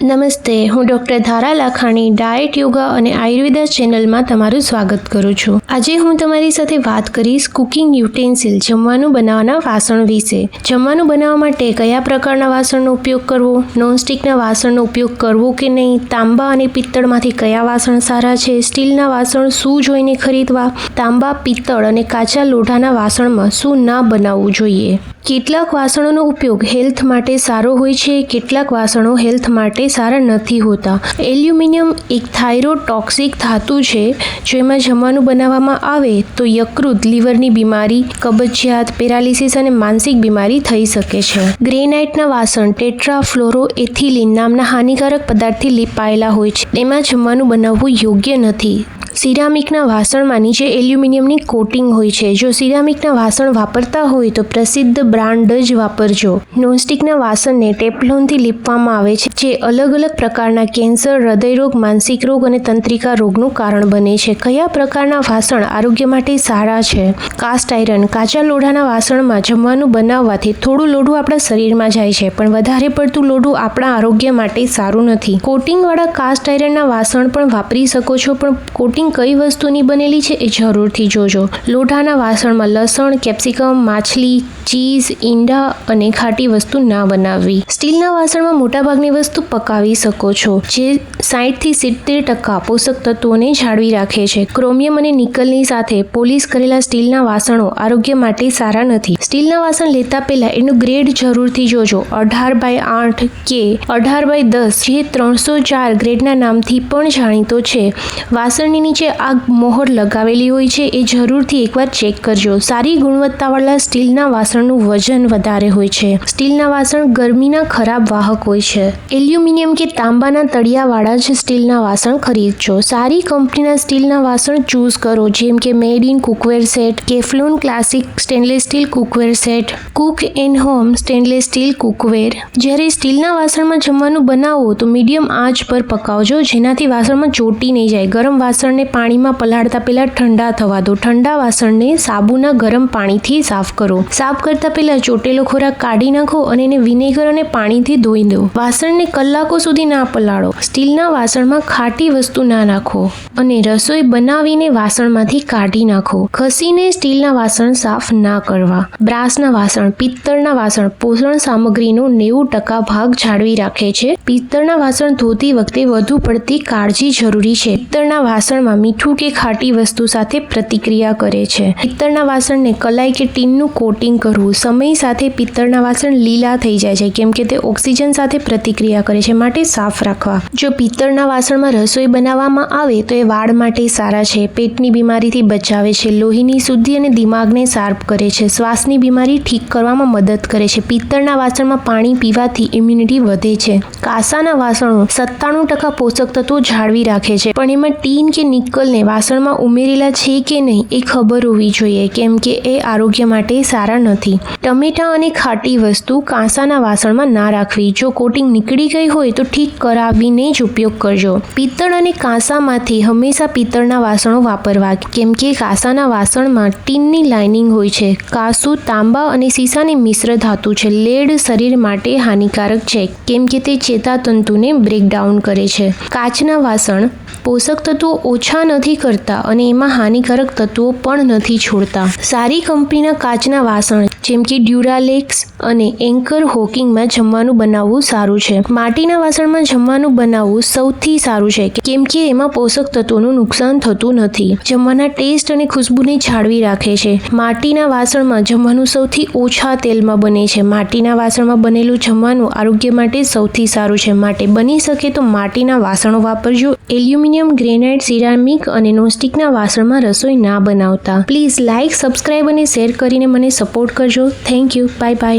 નમસ્તે, હું ડૉક્ટર ધારા લાખાણી ડાયટ યોગા અને આયુર્વેદા ચેનલમાં તમારું સ્વાગત કરું છું. આજે હું તમારી સાથે વાત કરીશ કુકિંગ યુટેન્સિલ જમવાનું બનાવવાના વાસણ વિશે. જમવાનું બનાવવા માટે કયા પ્રકારના વાસણનો ઉપયોગ કરવો, નોનસ્ટિકના વાસણનો ઉપયોગ કરવો કે નહીં, તાંબા અને પિત્તળમાંથી કયા વાસણ સારા છે, સ્ટીલના વાસણ શું જોઈને ખરીદવા, તાંબા, પિત્તળ અને કાચા લોઢાના વાસણમાં શું ના બનાવવું જોઈએ. કેટલાક વાસણોનો ઉપયોગ હેલ્થ માટે સારો હોય છે, કેટલાક વાસણો હેલ્થ માટે સારા નથી હોતા. એલ્યુમિનિયમ એક થાઇરોટોક્સિક ધાતુ છે. જો એમાં જમવાનું બનાવવામાં આવે તો યકૃત, લીવરની બીમારી, કબજિયાત, પેરાલિસિસ અને માનસિક બીમારી થઈ શકે છે. ગ્રેનાઇટના વાસણ ટેટ્રાફ્લોરોએથિલિન નામના હાનિકારક પદાર્થથી લીપાયેલા હોય છે. એમાં જમવાનું બનાવવું યોગ્ય નથી. સિરામિકના વાસણમાં નીચે એલ્યુમિનિયમની કોટિંગ હોય છે. જો સિરામિકના વાસણ વાપરતા હોય તો પ્રસિદ્ધ બ્રાન્ડ જ વાપરજો. નોનસ્ટિકના વાસણને ટેફલોનથી લીપવામાં આવે છે, જે અલગ અલગ પ્રકારના કેન્સર, હૃદયરોગ, માનસિક રોગ અને તંત્રિકા રોગનું કારણ બને છે. કયા પ્રકારના વાસણ આરોગ્ય માટે સારા છે? Cast iron. કાચા લોઢાના વાસણમાં જમવાનું બનાવવાથી થોડું લોઢું આપણા શરીરમાં જાય છે, પણ વધારે પડતું લોઢું આપણા આરોગ્ય માટે સારું નથી. કોટિંગવાળા કાસ્ટ આયરનના વાસણ પણ વાપરી શકો છો, પણ કોટિંગ કઈ વસ્તુની બનેલી છે એ જરૂરથી જોજો. લોઢાના વાસણમાં લસણ, કેપ્સિકમ, માછલી, ચીઝ, ઈંડા અને ખાટી વસ્તુ ના બનાવવી. સ્ટીલના વાસણમાં મોટાભાગની વસ્તુ પકાવી શકો છો, જે 60-70% પોષક તત્વોને જાળવી રાખે છે. ક્રોમિયમ અને નિકલની સાથે પોલિશ કરેલા સ્ટીલના વાસણો આરોગ્ય માટે સારા નથી. સ્ટીલના વાસણ લેતા પહેલા એનું ગ્રેડ જરૂરથી જોજો. 18x8 કે 18x10 જે 304 ગ્રેડના નામથી પણ જાણીતો છે. વાસણની નીચે આ મોહર લગાવેલી હોય છે, એ જરૂરથી એકવાર ચેક કરજો. સારી ગુણવત્તાવાળા સ્ટીલના વાસણનું વજન વધારે હોય છે. સ્ટીલના વાસણ ગરમીના ખરાબ વાહક હોય છે. એલ્યુમિનિયમ કે તાંબાના તળિયાવાળા જ સ્ટીલના વાસણ ખરીદજો. સારી કંપનીના સ્ટીલના વાસણ ચૂઝ કરો, જેમ કે મેડ ઇન કુકવેર સેટ, કેફલોન classic stainless steel cookware set, cook and home stainless steel cookware. જ્યારે સ્ટીલના વાસણમાં જમવાનું બનાવો તો મીડિયમ આંચ પર પકાવજો, જેનાથી વાસણમાં ચોટી નહીં જાય. ગરમ વાસણને પાણીમાં પલાળતા પહેલા ઠંડા થવા દો. ઠંડા વાસણને સાબુના ગરમ પાણીથી સાફ કરો. સાફ કરતા પહેલા ચોટેલો ખોરાક કાઢી નાખો અને એને વિનેગર અને પાણીથી ધોઈ દો. વાસણને કલાકો સુધી ના પલાળો. સ્ટીલના વાસણમાં ખાટી વસ્તુ ના નાખો અને રસોઈ બનાવીને વાસણમાંથી કાઢી નાખો. ખસીને સ્ટીલના વાસણ સાફ ના કરવા. બ્રાસના વાસણ. પિત્તળના વાસણ પોષણ સામગ્રીનો 90% ભાગ જાળવી રાખે છે. પિત્તળના વાસણ ધોતી વખતે વધુ પડતી કાળજી જરૂરી છે. પિત્તળના વાસણમાં મીઠું કે ખાટી વસ્તુ સાથે પ્રતિક્રિયા કરે છે. પિત્તળના વાસણને કલાઈ કે ટીનનું કોટિંગ કરવું. સમય સાથે પિત્તળના વાસણ લીલા થઈ જાય છે, કેમ કે તે ઓક્સિજન સાથે પ્રતિક્રિયા કરે છે, માટે સાફ રાખવા. જો પિત્તળના વાસણમાં રસોઈ બનાવવામાં આવે તો એ વાળ માટે સારા છે. પેટની બીમારીથી બચાવે છે. લોહીની શુદ્ધિ અને દિમાગને શાર્પ કરે છે. શ્વાસની બીમારી ઠીક કરવામાં મદદ કરે છે. પિત્તળના વાસણમાં પાણી પીવાથી ઇમ્યુનિટી વધે છે. કાંસાના વાસણો 97% પોષક તત્વો જાળવી રાખે છે, પણ એમાં ટીન કે નિકલને વાસણમાં ઉમેરેલા છે કે નહીં એ ખબર હોવી જોઈએ, કેમ કે એ આરોગ્ય માટે સારા નથી. ટમેટા અને ખાટી વસ્તુ કાંસાના વાસણમાં ના રાખવી. જો કોટિંગ નીકળી ગઈ હોય તો ઠીક કરાવીને જ ઉપયોગ કરજો. પિત્તળ અને કાંસામાંથી હંમેશા પિત્તળના વાસણો વાપરવા, કેમ કે કાંસાના વાસણમાં ટીનની લાઇનિંગ હોય છે. કાંસુ તાંબા અને સીસાની મિશ્ર ધાતુ છે. લેડ શરીર માટે હાનિકારક છે, કેમ કે તે ચેતાતંતુને બ્રેકડાઉન કરે છે. કાચના વાસણ પોષક તત્વો ઓછા નથી કરતા અને એમાં હાનિકારક તત્વો પણ નથી છોડતા. સારી કંપનીના કાચના વાસણ જેમ કે ડ્યુરાલેક્સ અને એન્કર હોકિંગમાં જમવાનું બનાવવું સારું છે. માટીના વાસણમાં જમવાનું બનાવવું સૌથી સારું છે, કેમ કે એમાં પોષક તત્વોનું નુકસાન થતું નથી. જમવાના ટેસ્ટ અને ખુશ્બુને જાળવી રાખે છે. માટીના વાસણમાં જમવાનું સૌથી ઓછા તેલમાં બને છે. માટીના વાસણમાં બનેલું જમવાનું આરોગ્ય માટે સૌથી સારું છે, માટે બની શકે તો માટીના વાસણો વાપરજો. એલ્યુમિનિયમ, ગ્રેનાઇટ, સિરામિક અને નોનસ્ટિકના વાસણમાં રસોઈ ના બનાવતા. પ્લીઝ લાઇક, સબસ્ક્રાઇબ અને શેર કરીને મને સપોર્ટ કરજો. Thank you. Bye bye.